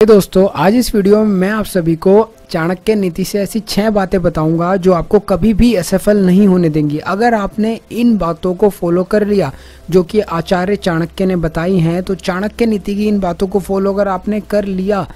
दोस्तों, आज इस वीडियो में मैं आप सभी को चाणक्य नीति से ऐसी 6 बातें बताऊंगा जो आपको कभी भी असफल नहीं होने देंगी। अगर आपने इन बातों को फॉलो कर लिया जो कि आचार्य चाणक्य ने बताई हैं, तो चाणक्य नीति की इन बातों को फॉलो अगर आपने कर लिया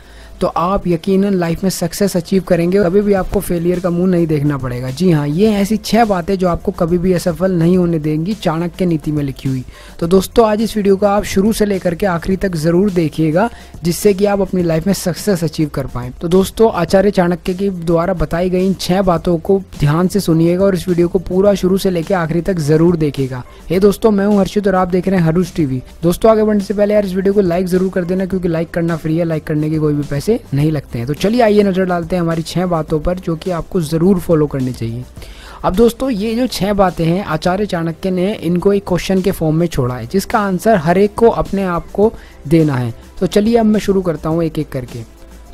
तो आप यकीनन लाइफ में सक्सेस अचीव करेंगे। कभी भी आपको फेलियर का मुंह नहीं देखना पड़ेगा। जी हाँ, ये ऐसी 6 बातें जो आपको कभी भी असफल नहीं होने देंगी, चाणक्य नीति में लिखी हुई। तो दोस्तों, आज इस वीडियो को आप शुरू से लेकर के आखिरी तक जरूर देखिएगा, जिससे कि आप अपनी लाइफ में सक्सेस अचीव कर पाएं। तो दोस्तों, आचार्य चाणक्य के द्वारा बताई गई इन 6 बातों को ध्यान से सुनिएगा और इस वीडियो को पूरा शुरू से लेकर आखिरी तक जरूर देखिएगा। हे दोस्तों, मैं हूं हर्षित और आप देख रहे हैं हरूज टीवी। दोस्तों, आगे बढ़ने से पहले यार इस वीडियो को लाइक जरूर कर देना, क्योंकि लाइक करना फ्री है, लाइक करने के कोई भी पैसे नहीं लगते हैं। तो चलिए आइए नजर डालते हैं हमारी 6 बातों पर जो कि आपको जरूर फॉलो करनी चाहिए। अब दोस्तों, ये जो 6 बातें हैं, आचार्य चाणक्य ने इनको एक क्वेश्चन के फॉर्म में छोड़ा है, जिसका आंसर हर एक को अपने आप को देना है। तो चलिए अब मैं शुरू करता हूँ एक एक करके।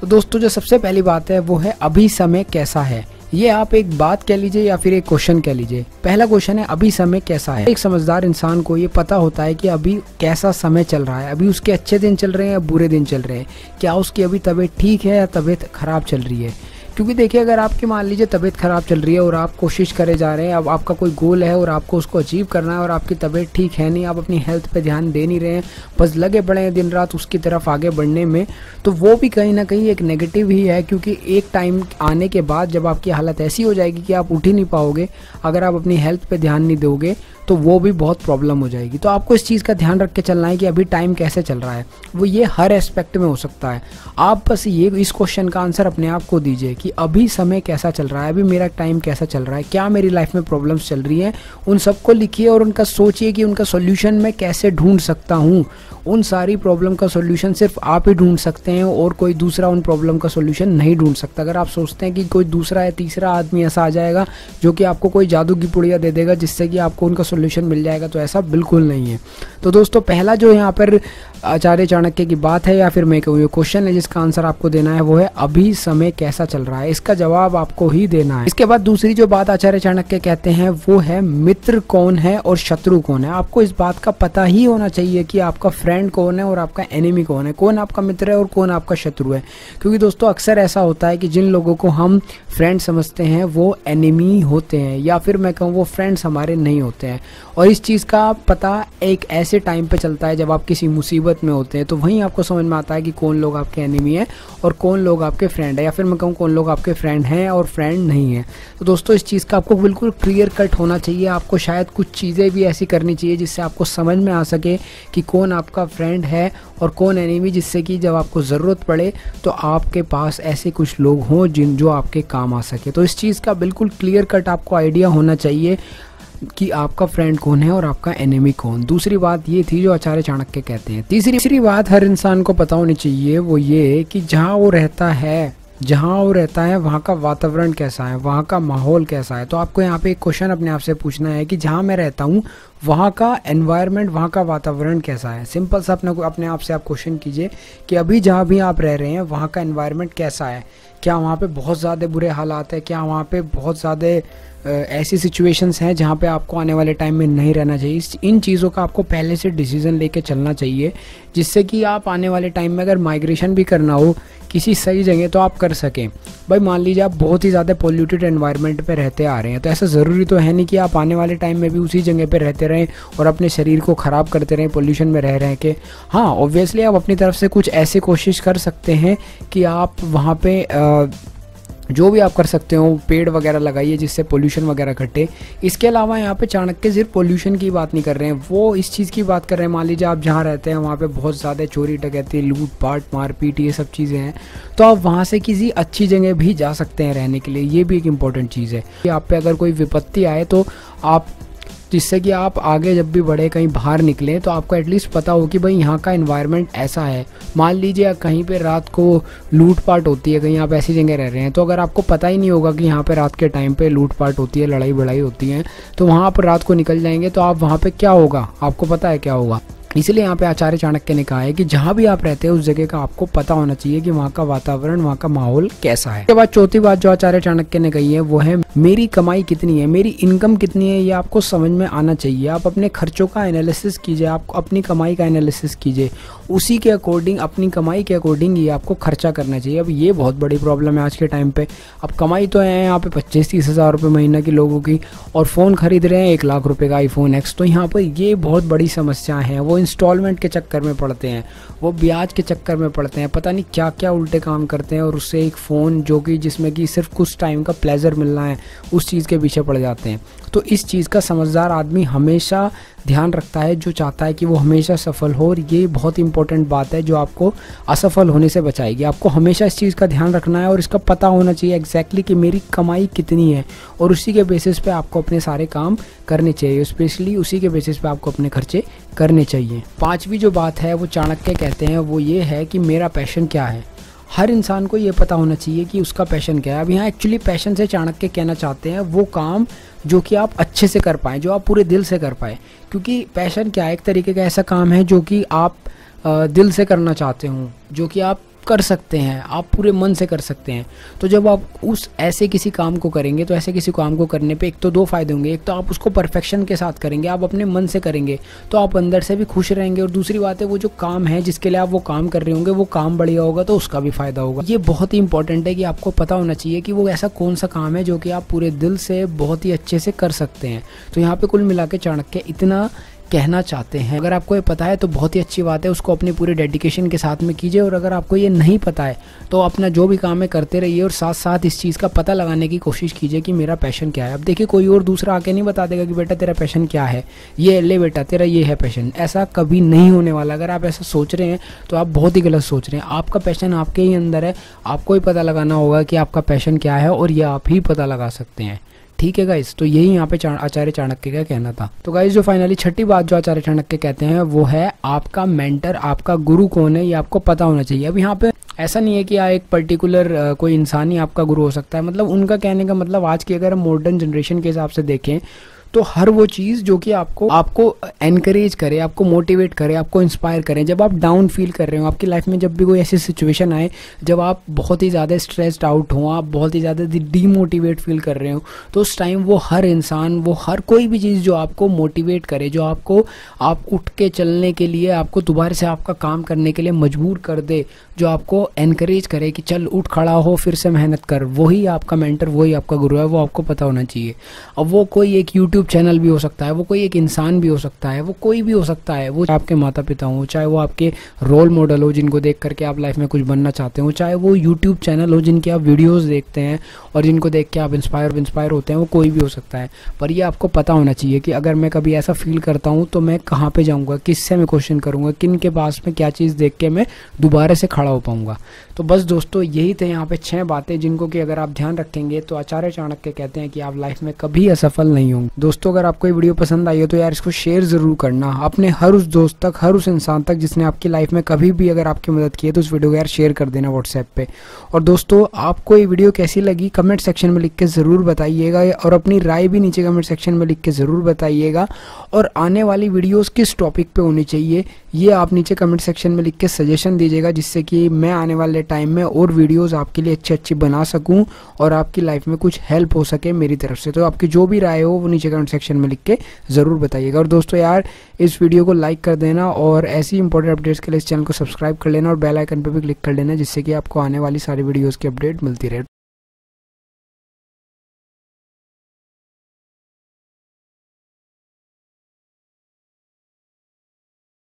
तो दोस्तों, जो सबसे पहली बात है वो है अभी समय कैसा है। ये आप एक बात कह लीजिए या फिर एक क्वेश्चन कह लीजिए। पहला क्वेश्चन है अभी समय कैसा है। एक समझदार इंसान को ये पता होता है कि अभी कैसा समय चल रहा है, अभी उसके अच्छे दिन चल रहे हैं या बुरे दिन चल रहे हैं, क्या उसकी अभी तबीयत ठीक है या तबीयत खराब चल रही है। क्योंकि देखिए, अगर आपकी मान लीजिए तबीयत खराब चल रही है और आप कोशिश करे जा रहे हैं, अब आपका कोई गोल है और आपको उसको अचीव करना है और आपकी तबीयत ठीक है नहीं, आप अपनी हेल्थ पे ध्यान दे नहीं रहे हैं, बस लगे पड़े हैं दिन रात उसकी तरफ आगे बढ़ने में, तो वो भी कहीं ना कहीं एक नेगेटिव ही है। क्योंकि एक टाइम आने के बाद जब आपकी हालत ऐसी हो जाएगी कि आप उठ ही नहीं पाओगे, अगर आप अपनी हेल्थ पे ध्यान नहीं दोगे तो वो भी बहुत प्रॉब्लम हो जाएगी। तो आपको इस चीज़ का ध्यान रख के चलना है कि अभी टाइम कैसे चल रहा है। वो ये हर एस्पेक्ट में हो सकता है। आप बस ये इस क्वेश्चन का आंसर अपने आप को दीजिए कि अभी समय कैसा चल रहा है, अभी मेरा टाइम कैसा चल रहा है, क्या मेरी लाइफ में प्रॉब्लम्स चल रही हैं, उन सबको लिखिए और उनका सोचिए कि उनका सोल्यूशन मैं कैसे ढूंढ सकता हूँ। उन सारी प्रॉब्लम का सोल्यूशन सिर्फ आप ही ढूंढ सकते हैं और कोई दूसरा उन प्रॉब्लम का सोल्यूशन नहीं ढूंढ सकता। अगर आप सोचते हैं कि कोई दूसरा या तीसरा आदमी ऐसा आ जाएगा जो कि आपको कोई जादू की पुड़िया दे देगा जिससे कि आपको उनका सोल्यूशन मिल जाएगा, तो ऐसा बिल्कुल नहीं है। तो दोस्तों, पहला जो यहाँ पर आचार्य चाणक्य की बात है या फिर मैं कहूँ क्वेश्चन है जिसका आंसर आपको देना है वो है अभी समय कैसा चल रहा है। इसका जवाब आपको ही देना है। इसके बाद दूसरी जो बात आचार्य चाणक्य कहते हैं वो है मित्र कौन है और शत्रु कौन है। आपको इस बात का पता ही होना चाहिए कि आपका फ्रेंड कौन है और आपका एनिमी कौन है, कौन आपका मित्र है और कौन आपका शत्रु है। क्योंकि दोस्तों, अक्सर ऐसा होता है कि जिन लोगों को हम फ्रेंड समझते हैं वो एनिमी होते हैं, या फिर मैं कहूँ वो फ्रेंड्स हमारे नहीं होते हैं। और इस चीज़ का पता एक ऐसे टाइम पे चलता है जब आप किसी मुसीबत में होते हैं, तो वहीं आपको समझ में आता है कि कौन लोग आपके एनिमी है और कौन लोग आपके फ्रेंड है, या फिर मैं कहूँ कौन लोग आपके फ्रेंड हैं और फ्रेंड नहीं है। तो दोस्तों, इस चीज़ का आपको बिल्कुल क्लियर कट होना चाहिए। आपको शायद कुछ चीज़ें भी ऐसी करनी चाहिए जिससे आपको समझ में आ सके कि कौन आपका फ्रेंड है और कौन एनिमी, जिससे कि जब आपको ज़रूरत पड़े तो आपके पास ऐसे कुछ लोग हों जो आपके काम आ सके। तो इस चीज़ का बिल्कुल क्लियर कट आपको आइडिया होना चाहिए कि आपका फ्रेंड कौन है और आपका एनिमी कौन। दूसरी बात ये थी जो आचार्य चाणक्य कहते हैं। तीसरी बात हर इंसान को पता होनी चाहिए वो ये कि जहाँ वो रहता है वहाँ का वातावरण कैसा है, वहाँ का माहौल कैसा है। तो आपको यहाँ पे एक क्वेश्चन अपने आप से पूछना है कि जहाँ मैं रहता हूँ वहाँ का एनवायरनमेंट, वहाँ का वातावरण कैसा है। सिंपल सा अपने आप से आप क्वेश्चन कीजिए कि अभी जहाँ भी आप रह रहे हैं वहाँ का एनवायरनमेंट कैसा है। क्या वहाँ पे बहुत ज़्यादा बुरे हालात है, क्या वहाँ पे बहुत ज़्यादा ऐसी सिचुएशंस हैं जहाँ पे आपको आने वाले टाइम में नहीं रहना चाहिए। इन चीज़ों का आपको पहले से डिसीजन लेके चलना चाहिए, जिससे कि आप आने वाले टाइम में अगर माइग्रेशन भी करना हो किसी सही जगह तो आप कर सकें। भाई मान लीजिए आप बहुत ही ज़्यादा पोल्यूटेड एनवायरनमेंट पे रहते आ रहे हैं, तो ऐसा ज़रूरी तो है नहीं कि आप आने वाले टाइम में भी उसी जगह पे रहते रहें और अपने शरीर को ख़राब करते रहें पोल्यूशन में रह के। हाँ, ऑब्वियसली आप अपनी तरफ से कुछ ऐसे कोशिश कर सकते हैं कि आप वहाँ पे जो भी आप कर सकते हो, पेड़ वगैरह लगाइए जिससे पोल्यूशन वगैरह घटे। इसके अलावा यहाँ पे चाणक्य सिर्फ पोल्यूशन की बात नहीं कर रहे हैं, वो इस चीज़ की बात कर रहे हैं, मान लीजिए आप जहाँ रहते हैं वहाँ पे बहुत ज़्यादा चोरी डकैती, लूट पाट मारपीट ये सब चीज़ें हैं, तो आप वहाँ से किसी अच्छी जगह भी जा सकते हैं रहने के लिए। ये भी एक इम्पॉर्टेंट चीज़ है कि आप पे अगर कोई विपत्ति आए तो आप, जिससे कि आप आगे जब भी बढ़े कहीं बाहर निकलें तो आपको एटलीस्ट पता हो कि भाई यहाँ का एनवायरनमेंट ऐसा है। मान लीजिए कहीं पे रात को लूटपाट होती है, कहीं आप ऐसी जगह रह रहे हैं, तो अगर आपको पता ही नहीं होगा कि यहाँ पे रात के टाइम पे लूटपाट होती है, लड़ाई बड़ाई होती है, तो वहाँ पर रात को निकल जाएंगे तो आप वहाँ पे क्या होगा आपको पता है क्या होगा। इसलिए यहाँ पे आचार्य चाणक्य ने कहा है कि जहाँ भी आप रहते हैं उस जगह का आपको पता होना चाहिए कि वहाँ का वातावरण, वहाँ का माहौल कैसा है। उसके बाद चौथी बात जो आचार्य चाणक्य ने कही है वो है मेरी कमाई कितनी है, मेरी इनकम कितनी है, ये आपको समझ में आना चाहिए। आप अपने खर्चों का एनालिसिस कीजिए, आप अपनी कमाई का एनालिसिस कीजिए, उसी के अकॉर्डिंग, अपनी कमाई के अकॉर्डिंग ये आपको खर्चा करना चाहिए। अब ये बहुत बड़ी प्रॉब्लम है आज के टाइम पे। अब कमाई तो है यहाँ पे 25-30 हज़ार रुपये महीना की लोगों की, और फ़ोन खरीद रहे हैं 1 लाख रुपए का iPhone X। तो यहाँ पर ये बहुत बड़ी समस्या है। वो इंस्टॉलमेंट के चक्कर में पड़ते हैं, वो ब्याज के चक्कर में पड़ते हैं, पता नहीं क्या क्या उल्टे काम करते हैं, और उससे एक फ़ोन जो कि जिसमें कि सिर्फ कुछ टाइम का प्लेजर मिलना है उस चीज़ के पीछे पड़ जाते हैं। तो इस चीज़ का समझदार आदमी हमेशा ध्यान रखता है, जो चाहता है कि वो हमेशा सफल हो। और ये बहुत इंपॉर्टेंट बात है जो आपको असफल होने से बचाएगी। आपको हमेशा इस चीज़ का ध्यान रखना है और इसका पता होना चाहिए एग्जैक्टली कि मेरी कमाई कितनी है, और उसी के बेसिस पे आपको अपने सारे काम करने चाहिए, स्पेशली उसी के बेसिस पे आपको अपने खर्चे करने चाहिए। पांचवी जो बात है वो चाणक्य कहते हैं वो ये है कि मेरा पैशन क्या है। हर इंसान को ये पता होना चाहिए कि उसका पैशन क्या है। अब यहाँ एक्चुअली पैशन से चाणक्य कहना चाहते हैं वो काम जो कि आप अच्छे से कर पाएँ, जो आप पूरे दिल से कर पाएँ। क्योंकि पैशन क्या है, एक तरीके का ऐसा काम है जो कि आप दिल से करना चाहते हो, जो कि आप कर सकते हैं, आप पूरे मन से कर सकते हैं। तो जब आप उस ऐसे किसी काम को करेंगे तो ऐसे किसी काम को करने पे एक तो 2 फायदे होंगे। एक तो आप उसको परफेक्शन के साथ करेंगे, आप अपने मन से करेंगे तो आप अंदर से भी खुश रहेंगे, और दूसरी बात है वो जो काम है जिसके लिए आप वो काम कर रहे होंगे वो काम बढ़िया होगा तो उसका भी फायदा होगा। ये बहुत ही इंपॉर्टेंट है कि आपको पता होना चाहिए कि वो ऐसा कौन सा काम है जो कि आप पूरे दिल से बहुत ही अच्छे से कर सकते हैं। तो यहाँ पे कुल मिला के चाणक्य इतना कहना चाहते हैं। अगर आपको ये पता है तो बहुत ही अच्छी बात है, उसको अपने पूरे डेडिकेशन के साथ में कीजिए। और अगर आपको ये नहीं पता है तो अपना जो भी काम है करते रहिए, और साथ साथ इस चीज़ का पता लगाने की कोशिश कीजिए कि मेरा पैशन क्या है। अब देखिए कोई और दूसरा आके नहीं बता देगा कि बेटा तेरा पैशन क्या है, ये ले बेटा तेरा ये है पैशन, ऐसा कभी नहीं होने वाला। अगर आप ऐसा सोच रहे हैं तो आप बहुत ही गलत सोच रहे हैं। आपका पैशन आपके ही अंदर है, आपको ही पता लगाना होगा कि आपका पैशन क्या है, और ये आप ही पता लगा सकते हैं। ठीक है गाइस, तो यही यहाँ पे आचार्य चाणक्य का कहना था। तो गाइस जो फाइनली छठी बात जो आचार्य चाणक्य कहते हैं वो है आपका मेंटर, आपका गुरु कौन है ये आपको पता होना चाहिए। अब यहाँ पे ऐसा नहीं है कि एक पर्टिकुलर कोई इंसान ही आपका गुरु हो सकता है। मतलब उनका कहने का मतलब आज की अगर हम मॉडर्न जनरेशन के हिसाब से देखें तो हर वो चीज़ जो कि आपको एनकरेज करे, आपको मोटिवेट करे, आपको इंस्पायर करें। जब आप डाउन फील कर रहे हो आपकी लाइफ में, जब भी कोई ऐसी सिचुएशन आए जब आप बहुत ही ज़्यादा स्ट्रेस्ड आउट हो, आप बहुत ही ज़्यादा डीमोटिवेट फील कर रहे हो, तो उस टाइम वो हर इंसान, वो हर कोई भी चीज़ जो आपको मोटिवेट करे, जो आप उठ के चलने के लिए, आपको दोबारा से आपका काम करने के लिए मजबूर कर दे, जो आपको एनकरेज करे कि चल उठ खड़ा हो, फिर से मेहनत कर, वही आपका मेंटर, वही आपका गुरु है। वो आपको पता होना चाहिए। अब वो कोई एक यूट्यूब चैनल भी हो सकता है, वो कोई एक इंसान भी हो सकता है, वो कोई भी हो सकता है, वो आपके माता पिता हो, चाहे वो आपके रोल मॉडल हो जिनको देख करके आप लाइफ में कुछ बनना चाहते हो, चाहे वो यूट्यूब चैनल हो जिनके आप वीडियोस देखते हैं और जिनको देख के आप इंस्पायर होते हैं, वो कोई भी हो सकता है। पर ये आपको पता होना चाहिए कि अगर मैं कभी ऐसा फील करता हूँ तो मैं कहाँ पे जाऊँगा, किससे मैं क्वेश्चन करूँगा, किन के पास में क्या चीज़ देख के मैं दोबारा से खड़ा हो पाऊँगा। तो बस दोस्तों यही थे यहाँ पे 6 बातें जिनको कि अगर आप ध्यान रखेंगे तो आचार्य चाणक्य कहते हैं कि आप लाइफ में कभी असफल नहीं होंगे। दोस्तों अगर आपको ये वीडियो पसंद आई हो तो यार इसको शेयर ज़रूर करना अपने हर उस दोस्त तक, हर उस इंसान तक जिसने आपकी लाइफ में कभी भी अगर आपकी मदद की है, तो उस वीडियो को यार शेयर कर देना व्हाट्सएप पे। और दोस्तों आपको ये वीडियो कैसी लगी कमेंट सेक्शन में लिख के ज़रूर बताइएगा, और अपनी राय भी नीचे कमेंट सेक्शन में लिख के ज़रूर बताइएगा। और आने वाली वीडियोज़ किस टॉपिक पर होनी चाहिए ये आप नीचे कमेंट सेक्शन में लिख के सजेशन दीजिएगा, जिससे कि मैं आने वाले टाइम में और वीडियोस आपके लिए अच्छी बना सकूं और आपकी लाइफ में कुछ हेल्प हो सके मेरी तरफ से। तो आपकी जो भी राय हो वो नीचे कमेंट सेक्शन में लिख के ज़रूर बताइएगा। और दोस्तों यार इस वीडियो को लाइक कर देना, और ऐसी इंपॉर्टेंट अपडेट्स के लिए इस चैनल को सब्सक्राइब कर लेना, और बेल आइकन पर भी क्लिक कर लेना, जिससे कि आपको आने वाली सारी वीडियोज़ की अपडेट मिलती रहे।